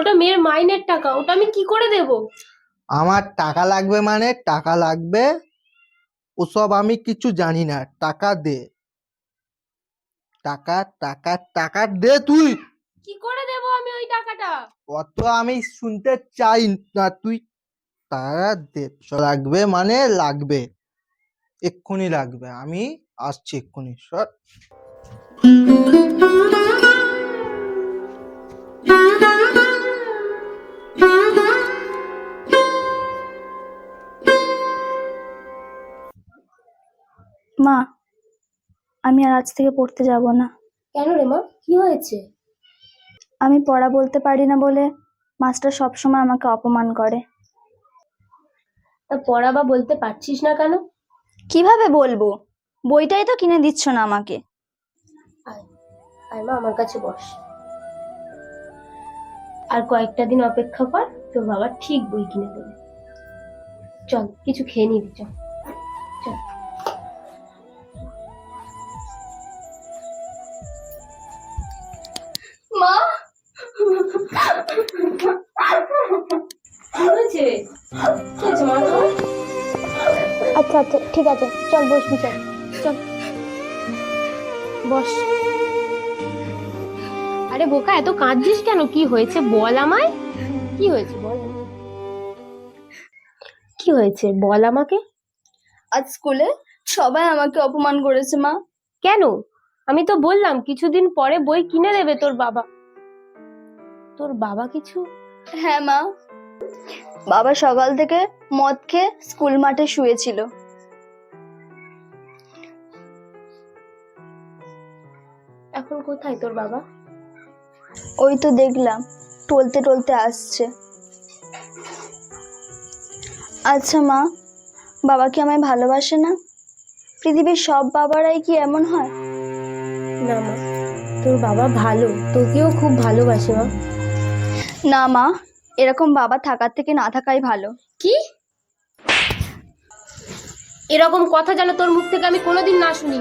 ওটা মেয়ের মাইনের টাকা, ওটা আমি কি করে দেব? আমার টাকা লাগবে মানে টাকা লাগবে, ওসব আমি কিছু জানি না। টাকা দে, টাকা টাকা টাকা দে তুই। কি করে দেব আমি ওই টাকাটা? অত আমি শুনতে চাই না, তুই টাকা দে। লাগবে মানে লাগবে, এক্ষুনি লাগবে, আমি আসছি এক্ষুনি, সর। মা, আমি আর আজ থেকে পড়তে যাব না। কেন রে মা, কি হয়েছে? আমি পড়া বলতে পারি না বলে মাস্টার সবসময় আমাকে অপমান করে। তা পড়া বা বলতে পারছিস না কেন? কিভাবে বলবো? বইটাই তো কিনে দিচ্ছ না আমাকে। আয় আয় মা, আমার কাছে বস। আর কয়েকটা দিন অপেক্ষা কর, তোর বাবা ঠিক বই কিনে দেবে। চল কিছু খেয়ে নিবি, চল চল। মা, কি হয়েছে? কি হয়েছে মা তোমার? আচ্ছা আচ্ছা, ঠিক আছে, চল বসবি, চল চল বস। আরে বোকা, এত কাঁদছিস কেন? কি হয়েছে বল আমায়। কি হয়েছে বল, কি হয়েছে বল আমাকে। আজ স্কুলে সবাই আমাকে অপমান করেছে মা। কেন? আমি তো বললাম কিছুদিন পরে বই কিনে দেবে তোর বাবা। তোর বাবা কিছু? হ্যাঁ মা, বাবা সকাল থেকে মদ খেয়ে স্কুল মাঠে শুয়েছিল। এখন কোথায় তোর বাবা? ওই তো দেখলাম টলতে টলতে আসছে। আচ্ছা মা, বাবা কি আমায় ভালোবাসে না? পৃথিবীর সব বাবারাই কি এমন হয়? না মা, তোর বাবা ভালো, তোকেও খুব ভালোবাসে মা। না মা, এরকম বাবা থাকার থেকে না থাকাই ভালো। কি? এরকম কথা যেন তোর মুখ থেকে আমি কোনোদিন না শুনি।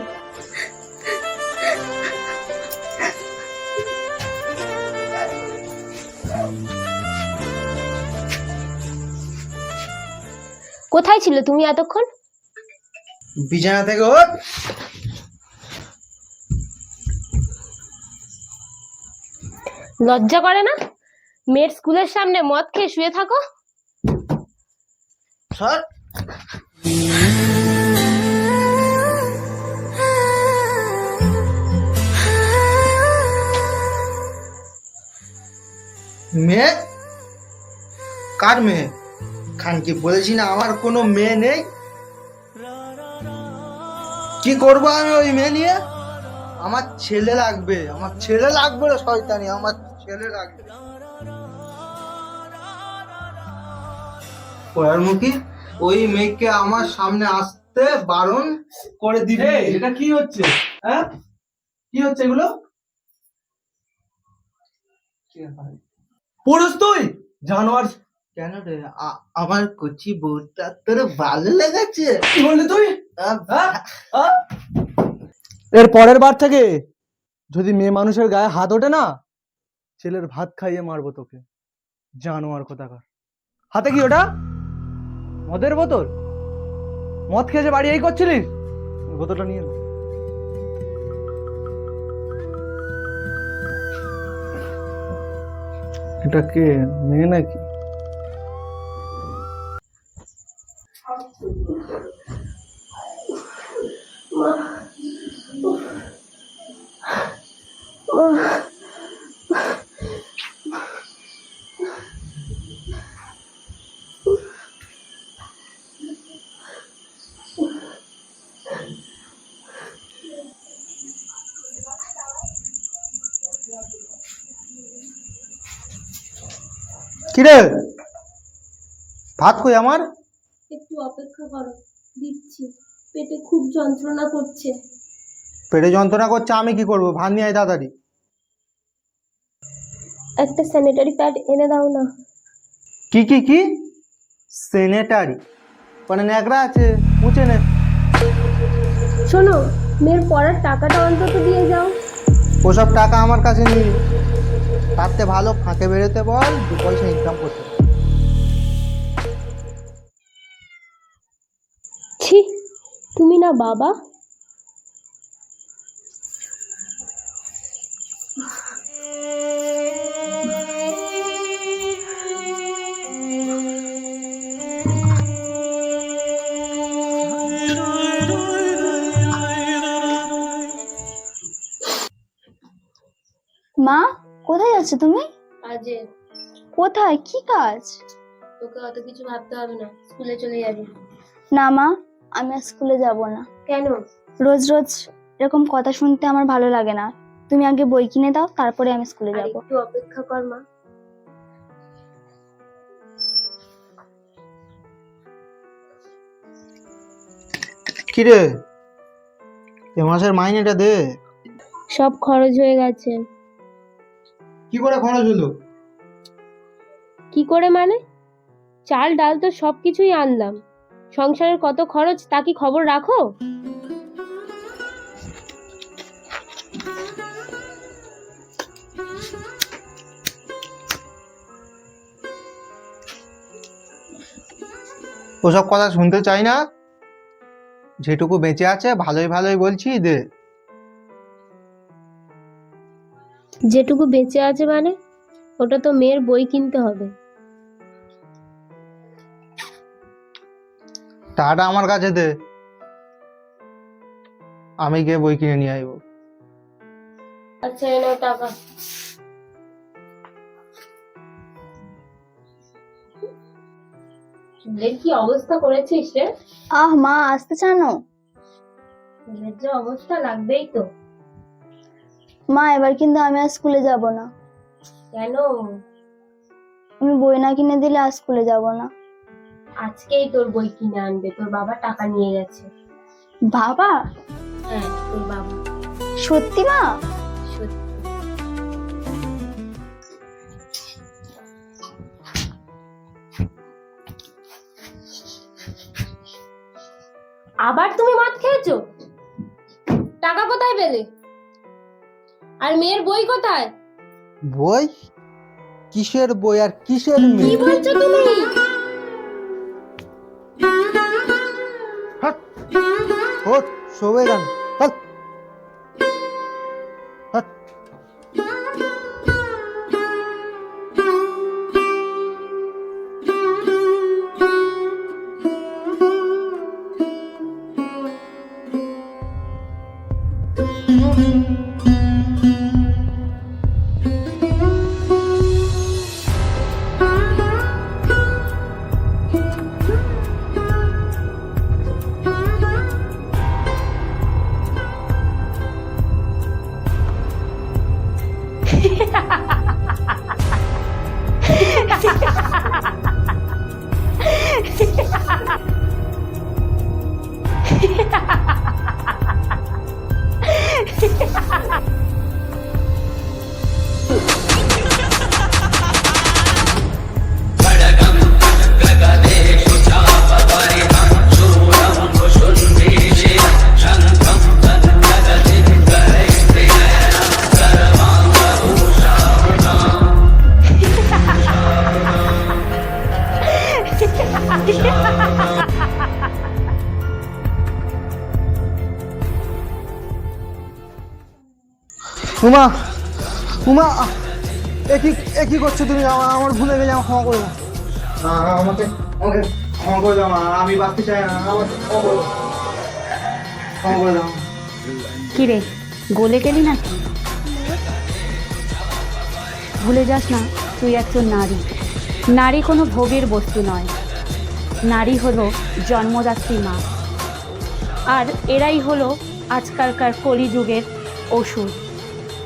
কোথায় ছিলে তুমি এতক্ষণ? বিছানা থেকে ওঠ। লজ্জা করে না? মেয়ের স্কুলের সামনে মদ খেয়ে শুয়ে থাকো। সর। মেয়ে? কার মেয়ে? খানকে বলেছি না আমার কোনো মেয়ে নেই। কি করবো আমি ওই মেয়ে নিয়ে? আমার ছেলে লাগবে, আমার ছেলে লাগবে রে শয়তানি, আমার ছেলে লাগবে। পয়ারমুখী, ওই মেয়েকে আমার সামনে আসতে বারণ করে দিবি। এটা কি হচ্ছে? হ্যাঁ, কি হচ্ছে এগুলো? পুরুষ তুই জানোয়ার। কেন রে, আমার কচি বউটা তোর ভালো লেগেছে? কি বললি তুই? আহ, এর পরের বার থেকে যদি মেয়ে মানুষের গায়ে হাত ওঠে না, ছেলের ভাত খাইয়ে মারবো তোকে। জানোয়ার কোথাকার। হাতে কি ওটা? মদের বোতল? মদ খেয়ে যে বাড়ি এই করছিলিস? বোতলটা নিয়ে নে। এটা কে, মেয়ে নাকি? কিরে, ভাত কই আমার? একটু অপেক্ষা করো, দিচ্ছি। পেটে খুব যন্ত্রণা করছে। পেটে যন্ত্রণা করছে, আমি কি করবো? ভাত নিয়ে আয় তাড়াতাড়ি। একটা স্যানিটারি প্যাড এনে দাও না। কি কি কি? সেনেটারি? মানে ন্যাকড়া আছে, মুছে নে। শোনো, মেয়ের পড়ার টাকাটা অন্তত দিয়ে যাও। ওসব টাকা আমার কাছে নেই, তার থেকে ভালো ফাঁকে বেরোতে বল, 2 পয়সা ইনকাম করতে বল। ছি, তুমি না বাবা। মা, কোথায় যাচ্ছ তুমি? আজ কোথায়, কি কাজ? তোকে অত কিছু ভাবতে হবে না, স্কুলে চলে যাবি। না মা, আমি আর স্কুলে যাব না। কেন? রোজ রোজ এরকম কথা শুনতে আমার ভালো লাগে না। তুমি আগে বই কিনে দাও, তারপরে আমি স্কুলে আর যাব। একটু অপেক্ষা কর মা। কিরে, এ মাসের মাইনেটা দে। সব খরচ হয়ে গেছে। কি করে খরচ হলো? কি করে মানে? চাল ডাল তো সবকিছুই আনলাম, সংসারের কত খরচ তা কি খবর রাখো? ওসব কথা শুনতে চাই না, যেটুকু বেঁচে আছে ভালোই ভালোই বলছি দে। যেটুকু বেঁচে আছে মানে? ওটা তো মেয়ের বই কিনতে হবে। টাকাটা আমার কাছে দে, আমি গিয়ে বই কিনে নিয়ে আসবো। আচ্ছা, এই নাও টাকা। চুলের কি অবস্থা করেছিস রে? আহ মা, আসতে চানো? চুলের যে অবস্থা, লাগবেই তো। মা, এবার কিন্তু আমি আর স্কুলে যাব না। কেন? তুমি বই না কিনে দিলে আর স্কুলে যাব না। আজকেই তোর বই কিনে আনবে, তোর বাবা টাকা নিয়ে গেছে। বাবা? হ্যাঁ, তোর বাবা। সত্যি মা? সত্যি। আবার তুমি মদ খেয়েছো? টাকা কোথায় পেলে? আর মেয়ের বই কোথায়? বই? কিসের বই আর কিসের কি মেয়ে? বলছো তুমি? হাট! ওঠ, শোবে গান। হাট! হাট! উমা, উমা, একই করছো তুমি? আমার ভুলে গেলে আমার ক্ষমা করে দাও। আমাকে আমাকে ক্ষমা করে দাও, আমি বাঁচতে চাই না, আমাকে ক্ষমা করে দাও। কিরে, গলে গেলি নাকি? ভুলে যাস না, তুই একজন নারী। নারী কোনো ভোগের বস্তু নয়। নারী হলো জন্মদাত্রী মা। আর এরাই হলো আজকালকার কলিযুগের ওষুধ।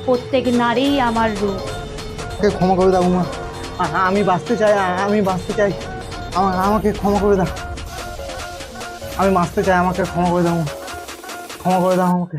প্রত্যেক নারীই আমার রূপ। ক্ষমা করে দাও উমা, আমি বাঁচতে চাই, আমি বাঁচতে চাই, আমাকে ক্ষমা করে দাও, আমি বাঁচতে চাই, আমাকে ক্ষমা করে দাও, ক্ষমা করে দাও আমাকে।